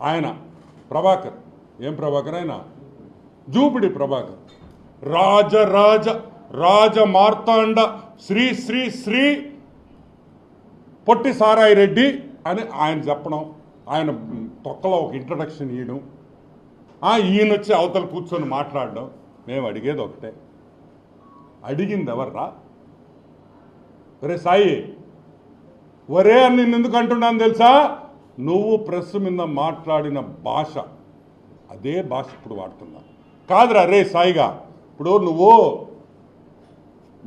ఆయన ప్రభాకర్, ఏం ప్రభాకర్ ఆయన, జూపిడి ప్రభాకర్, రాజ రాజ మార్తాండ శ్రీ శ్రీ శ్రీ పొట్టి సారాయి రెడ్డి అని ఆయన చెప్పడం, ఆయన తొక్కలో ఒక ఇంట్రడక్షన్ ఇవ్వడం, ఈయన వచ్చి అవతల కూర్చొని మాట్లాడడం. మేము అడిగేది ఒకటే, అడిగింది ఎవర్రా? ఒరే సాయి, ఒరే అని నేను ఎందుకు అంటున్నాను తెలుసా? నువ్వు ప్రెస్ మీద మాట్లాడిన భాష అదే భాష ఇప్పుడు వాడుతున్నా కాదురా రే సాయిగా. ఇప్పుడు నువ్వు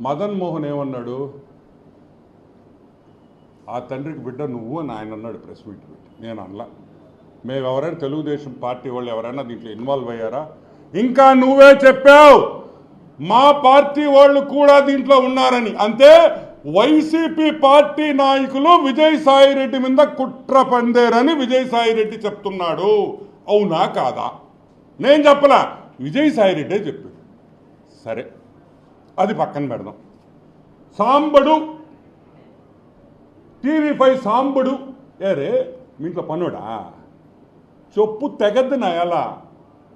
మదన్ మోహన్ ఏమన్నాడు, ఆ తండ్రికి బిడ్డ నువ్వు అని ఆయన అన్నాడు ప్రెస్ మీట్ పెట్టి. నేను అనలా. మేము ఎవరైనా తెలుగుదేశం పార్టీ వాళ్ళు ఎవరైనా దీంట్లో ఇన్వాల్వ్ అయ్యారా? ఇంకా నువ్వే చెప్పావు మా పార్టీ వాళ్ళు కూడా దీంట్లో ఉన్నారని. అంతే, వైసీపీ పార్టీ నాయకులు విజయసాయిరెడ్డి మీద కుట్ర పందేరని విజయసాయిరెడ్డి చెప్తున్నాడు. అవునా కాదా? నేను చెప్పలా, విజయసాయిరెడ్డే చెప్పాడు. సరే, అది పక్కన పెడదాం. సాంబడు, టీవీ5 సాంబడు ఏరే మీ ఇంట్లో పనుడా? చెప్పు తెగద్దు నా ఎలా.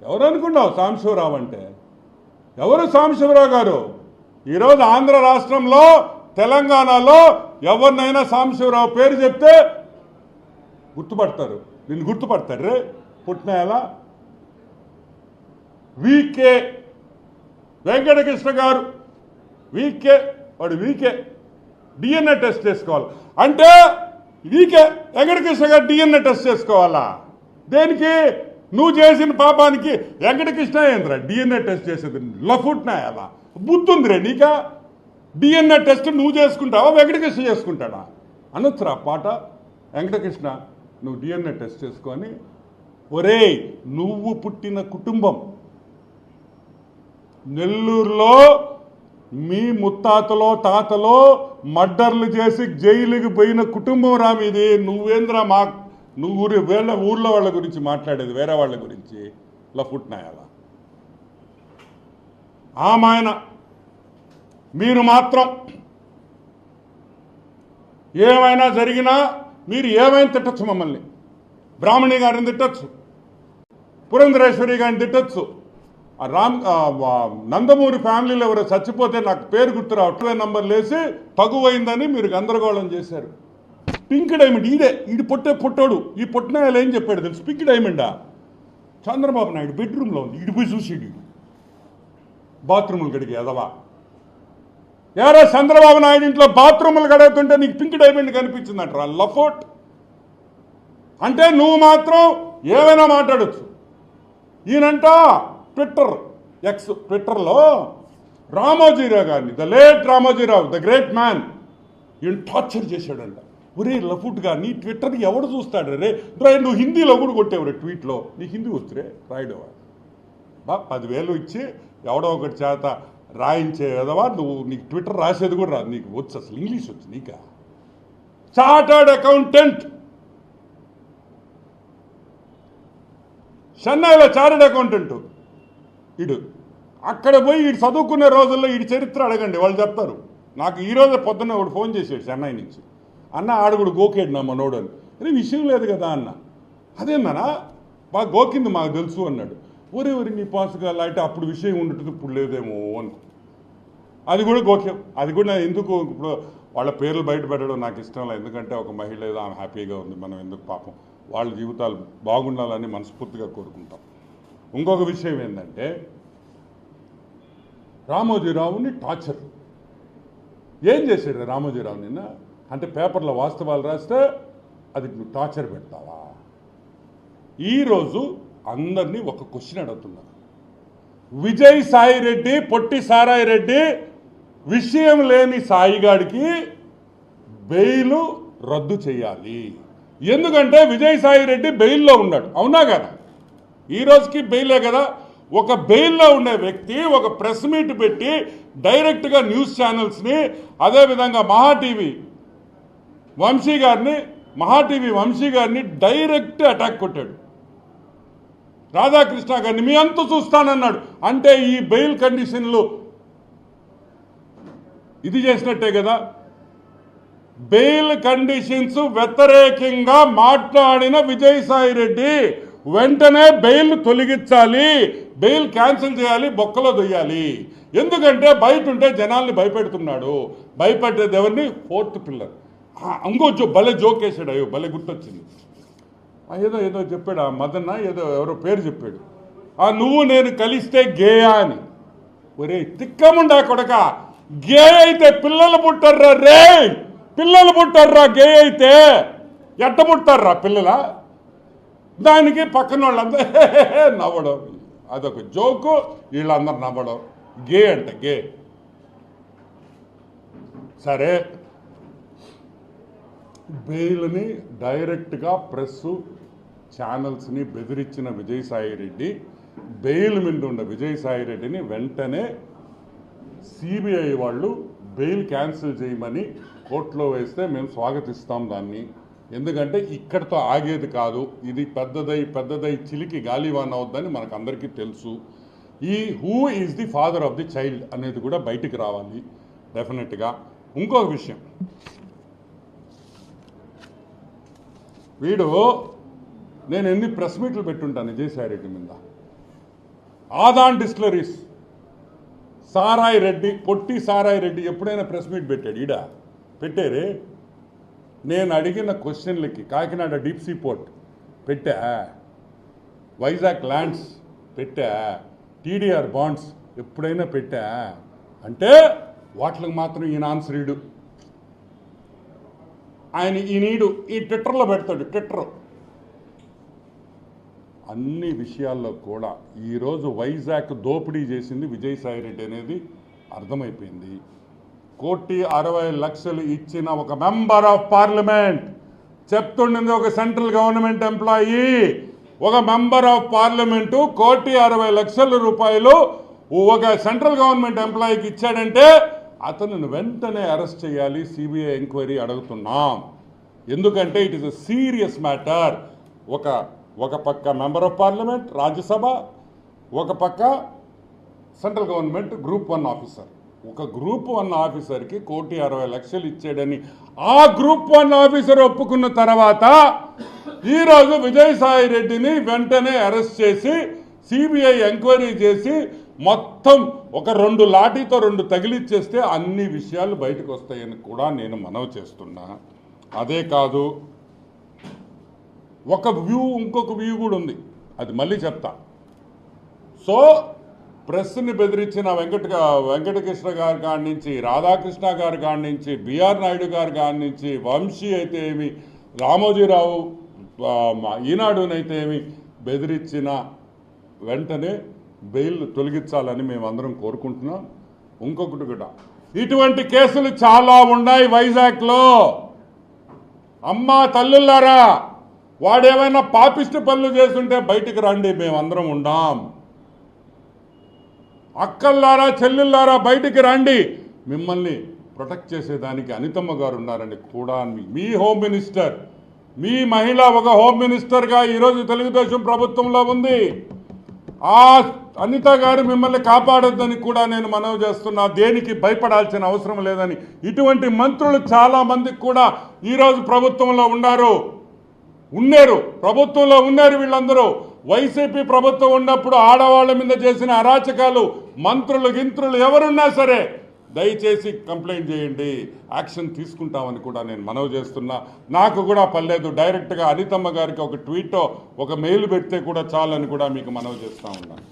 ఎవరు అనుకున్నావు సాంబశివరావు అంటే? ఎవరు సాంబశివరావు గారు? ఈరోజు ఆంధ్ర రాష్ట్రంలో, తెలంగాణలో ఎవరినైనా సాంబశివరావు పేరు చెప్తే గుర్తుపడతారు. నిన్ను గుర్తుపడతారు రే పుట్టిన ఎలా. వీకే వెంకటకృష్ణ గారు, వీకే వాడు వీకే డిఎన్ఏ టెస్ట్ చేసుకోవాలి అంటే వీకే వెంకటకృష్ణ గారు డిఎన్ఏ టెస్ట్ చేసుకోవాలా? దేనికి? నువ్వు చేసిన పాపానికి వెంకటకృష్ణ ఏంద్రా డిఎన్ఏ టెస్ట్ చేసేది? లఫుట్నా ఎలా బుద్ధి ఉందిరే నీకా? డిఎన్ఏ టెస్ట్ నువ్వు చేసుకుంటావా, వెంకటకృష్ణ చేసుకుంటాడా? అనొచ్చురా పాట. వెంకటకృష్ణ నువ్వు డిఎన్ఏ టెస్ట్ చేసుకొని, ఒరే నువ్వు పుట్టిన కుటుంబం నెల్లూరులో మీ ముత్తాతలో తాతలో మర్డర్లు చేసి జైలుకి పోయిన కుటుంబం రా మీది. నువ్వేంద్రా నువ్వు ఊర్లో వాళ్ళ గురించి మాట్లాడేది, వేరే వాళ్ళ గురించి లఫుట్నాయాలా? ఆమాయన మీరు మాత్రం ఏమైనా జరిగినా మీరు ఏమైనా తిట్టచ్చు మమ్మల్ని. బ్రాహ్మణి గారిని తిట్టచ్చు, పురంధరేశ్వరి గారిని తిట్టచ్చు, నందమూరి ఫ్యామిలీలో ఎవరో చచ్చిపోతే నాకు పేరు గుర్తురావు నంబర్లు వేసి తగువైందని మీరు గందరగోళం చేశారు. పింక్ డైమండ్ ఈడు పొట్టోడు. ఈ పొట్టినాయలు ఏం చెప్పాడు తెలుసు? పింక్ డైమండా చంద్రబాబు నాయుడు బెడ్రూమ్లో ఉంది. ఈడు పోయి చూసాడు, బాత్రూములు గడిగి ఎదవా. ఎవరో చంద్రబాబు నాయుడు ఇంట్లో బాత్రూములు గడుగుతుంటే నీకు పింక్ డైమండ్ కనిపించిందంటారా? లఫోట్ అంటే నువ్వు మాత్రం ఏమైనా మాట్లాడచ్చు. ఈయనంట ట్విట్టర్లో రామోజీరావు గారిని, the late Ramoji Rao, the great man, ఈయన టార్చర్ చేశాడంట. ఒరే లఫుట్ గారిని ట్విట్టర్ ఎవడు చూస్తాడు రే? నువ్వు హిందీలో కూడా కొట్టేవరే ట్వీట్లో. నీకు హిందీ వస్తురే రాయడవా? 10,000 ఇచ్చి ఎవడో ఒకటి చేత రాయించేదవా నువ్వు? నీకు ట్విట్టర్ రాసేది కూడా రాదు. నీకు వచ్చు అసలు ఇంగ్లీష్ వచ్చు నీకా? చార్టర్డ్ అకౌంటెంట్, చెన్నైలో చార్టర్డ్ అకౌంటెంట్ ఈడు. అక్కడ పోయి ఈడు చదువుకునే రోజుల్లో ఈడి చరిత్ర అడగండి, వాళ్ళు చెప్తారు. నాకు ఈరోజు పొద్దున్న ఒకడు ఫోన్ చేసాడు చెన్నై నుంచి. అన్న ఆడుగుడు గోకేడు నా మనోడు అని. అరే విషయం లేదు కదా అన్న. అదేందనా బాగా గోకింది మాకు తెలుసు అన్నాడు. ఊరి నీ పాసుగా అంటే అప్పుడు విషయం ఉండటం ఇప్పుడు లేదేమో అనుకో. అది కూడా గోక్యం. అది కూడా ఎందుకు ఇప్పుడు వాళ్ళ పేర్లు బయట పెట్టడం నాకు ఇష్టం లేదు. ఎందుకంటే ఒక మహిళ ఏదో ఆమె హ్యాపీగా ఉంది, మనం ఎందుకు పాపం వాళ్ళ జీవితాలు బాగుండాలని మనస్ఫూర్తిగా కోరుకుంటాం. ఇంకొక విషయం ఏంటంటే రామోజీరావుని టార్చర్ ఏం చేశాడు రామోజీరావు నిన్న అంటే పేపర్లో వాస్తవాలు రాస్తే అది నువ్వు టార్చర్ పెడతావా? ఈరోజు అందరినీ ఒక క్వశ్చన్ అడుగుతున్నారు. విజయసాయిరెడ్డి పొట్టి సారాయి రెడ్డి విషయం లేని సాయిగాడికి బెయిల్ రద్దు చేయాలి. ఎందుకంటే విజయసాయిరెడ్డి బెయిల్లో ఉన్నాడు. అవునా కదా? ఈ రోజుకి బెయిలే కదా. ఒక బెయిల్లో ఉండే వ్యక్తి ఒక ప్రెస్ మీట్ పెట్టి డైరెక్ట్గా న్యూస్ ఛానల్స్ని, అదేవిధంగా మహాటీవీ వంశీ గారిని డైరెక్ట్ అటాక్ కొట్టాడు. రాధాకృష్ణ గారిని మీ అంతు చూస్తానన్నాడు. అంటే ఈ బెయిల్ కండిషన్లు ఇది చేసినట్టే కదా. బెయిల్ కండిషన్స్ వ్యతిరేకంగా మాట్లాడిన విజయసాయిరెడ్డి వెంటనే బెయిల్ తొలగించాలి, బెయిల్ క్యాన్సిల్ చేయాలి, బొక్కలో దొయ్యాలి. ఎందుకంటే బయట ఉంటే జనాల్ని భయపెడుతున్నాడు. భయపెట్టేది ఎవరిని? Fourth pillar. ఇంకో భలే జోక్ వేసాడు, అయ్యో భలే గుర్తొచ్చింది. ఏదో చెప్పాడు, ఆ మదన్న ఏదో ఎవరో పేరు చెప్పాడు, నువ్వు నేను కలిస్తే గేయా అని. ఒరే తిక్కముండా కొడక, గే అయితే పిల్లలు పుట్టారా రే, పిల్లలు పుట్టారా గే అయితే, ఎట్ట పుట్టారా పిల్లల? దానికి పక్కన వాళ్ళందరూ నవ్వడం, అదొక జోకు, వీళ్ళందరూ నవ్వడం. గే అంట గే. సరే, బెయిల్ని డైరెక్ట్గా ప్రెస్ ఛానల్స్ని బెదిరించిన విజయసాయిరెడ్డి, బెయిల్ మీద ఉన్న విజయసాయిరెడ్డిని వెంటనే సిబిఐ వాళ్ళు బెయిల్ క్యాన్సిల్ చేయమని కోర్టులో వేస్తే మేము స్వాగతిస్తాం దాన్ని. ఎందుకంటే ఇక్కడితో ఆగేది కాదు, ఇది పెద్దదై చిలికి గాలివాన్ అవుద్దని మనకు అందరికీ తెలుసు. ఈ who is the father of the child అనేది కూడా బయటికి రావాలి డెఫినెట్గా. ఇంకొక విషయం, వీడు నేను ఎన్ని ప్రెస్ మీట్లు పెట్టుంటాను విజయసాయిరెడ్డి మీద. ఆదాన్ డిస్టిలరీస్ సారాయి రెడ్డి, పొట్టి సారాయి రెడ్డి ఎప్పుడైనా ప్రెస్ మీట్ పెట్టాడు? ఈడ పెట్టారే. నేను అడిగిన క్వశ్చన్లకి కాకినాడ డీప్ సీ పోర్ట్ పెట్టా, వైజాగ్ ల్యాండ్స్ పెట్టా, టీడీఆర్ బాండ్స్ ఎప్పుడైనా పెట్టా అంటే వాటికి మాత్రం ఈయన ఆన్సర్ ఈడు. ఆయన ఈయనీడు ఈ ట్విట్టర్లో పెడతాడు. ట్విట్టర్ అన్ని విషయాల్లో కూడా ఈరోజు వైజాగ్ దోపిడీ చేసింది విజయసాయిరెడ్డి అనేది అర్థమైపోయింది. 1,60,00,000 ఇచ్చిన ఒక మెంబర్ ఆఫ్ పార్లమెంట్, చెప్తుండింది ఒక సెంట్రల్ గవర్నమెంట్ ఎంప్లాయీ, ఒక మెంబర్ ఆఫ్ పార్లమెంటు 1,60,00,000 రూపాయలు ఒక సెంట్రల్ గవర్నమెంట్ ఎంప్లాయీకి ఇచ్చాడంటే అతను వెంటనే అరెస్ట్ చేయాలి, సిబిఐ ఎంక్వైరీ అడుగుతున్నాం. ఎందుకంటే it is a serious matter. ఒక పక్క మెంబర్ ఆఫ్ పార్లమెంట్ రాజ్యసభ, ఒక పక్క సెంట్రల్ గవర్నమెంట్ గ్రూప్ 1 ఆఫీసర్. ఒక గ్రూప్ 1 ఆఫీసర్కి 1,60,00,000 ఇచ్చాడని ఆ గ్రూప్ 1 ఆఫీసర్ ఒప్పుకున్న తర్వాత ఈరోజు విజయసాయిరెడ్డిని వెంటనే అరెస్ట్ చేసి సిబిఐ ఎంక్వైరీ చేసి మొత్తం ఒక 2 లాఠీతో 2 తగిలిచ్చేస్తే అన్ని విషయాలు బయటకు వస్తాయని కూడా నేను మనవి చేస్తున్నా. అదే కాదు, ఇంకొక వ్యూ కూడా ఉంది, అది మళ్ళీ చెప్తా. సో ప్రెస్ని బెదిరించిన వెంకటకృష్ణ గారి కాడి నుంచి, రాధాకృష్ణ గారి కాడి నుంచి, బిఆర్ నాయుడు గారి కాడి నుంచి, వంశీ అయితే ఏమి, రామోజీరావు ఈనాడునైతే ఏమి బెదిరించిన వెంటనే బెయిల్ తొలగించాలని మేమందరం కోరుకుంటున్నాం. ఇంకొకటి కూడా, ఇటువంటి కేసులు చాలా ఉన్నాయి వైజాగ్లో. అమ్మా తల్లులారా, వాడేమైనా పాపిష్టి పనులు చేస్తుంటే బయటికి రండి, మేమందరం ఉండాం. అక్కల్లారా చెల్లెల్లారా బయటికి రండి, మిమ్మల్ని ప్రొటెక్ట్ చేసేదానికి అనితమ్మ గారు ఉన్నారని కూడా మీ హోమ్ మినిస్టర్, మీ మహిళ ఒక హోమ్ మినిస్టర్గా ఈరోజు తెలుగుదేశం ప్రభుత్వంలో ఉంది. ఆ అనిత గారు మిమ్మల్ని కాపాడొద్దని కూడా నేను మనవి చేస్తున్నా. దేనికి భయపడాల్సిన అవసరం లేదని. ఇటువంటి మంత్రులు చాలా మందికి కూడా ఈరోజు ప్రభుత్వంలో ఉన్నారు, ప్రభుత్వంలో ఉన్నారు. వీళ్ళందరూ వైసీపీ ప్రభుత్వం ఉన్నప్పుడు ఆడవాళ్ల మీద చేసిన అరాచకాలు గింత్రులు ఎవరున్నా సరే దయచేసి కంప్లైంట్ చేయండి, యాక్షన్ తీసుకుంటామని కూడా నేను మనవి చేస్తున్నా. నాకు కూడా పర్లేదు, డైరెక్ట్గా అనితమ్మ గారికి ఒక ట్వీటో ఒక మెయిల్ పెడితే కూడా చాలని కూడా మీకు మనవి చేస్తూ ఉన్నాను.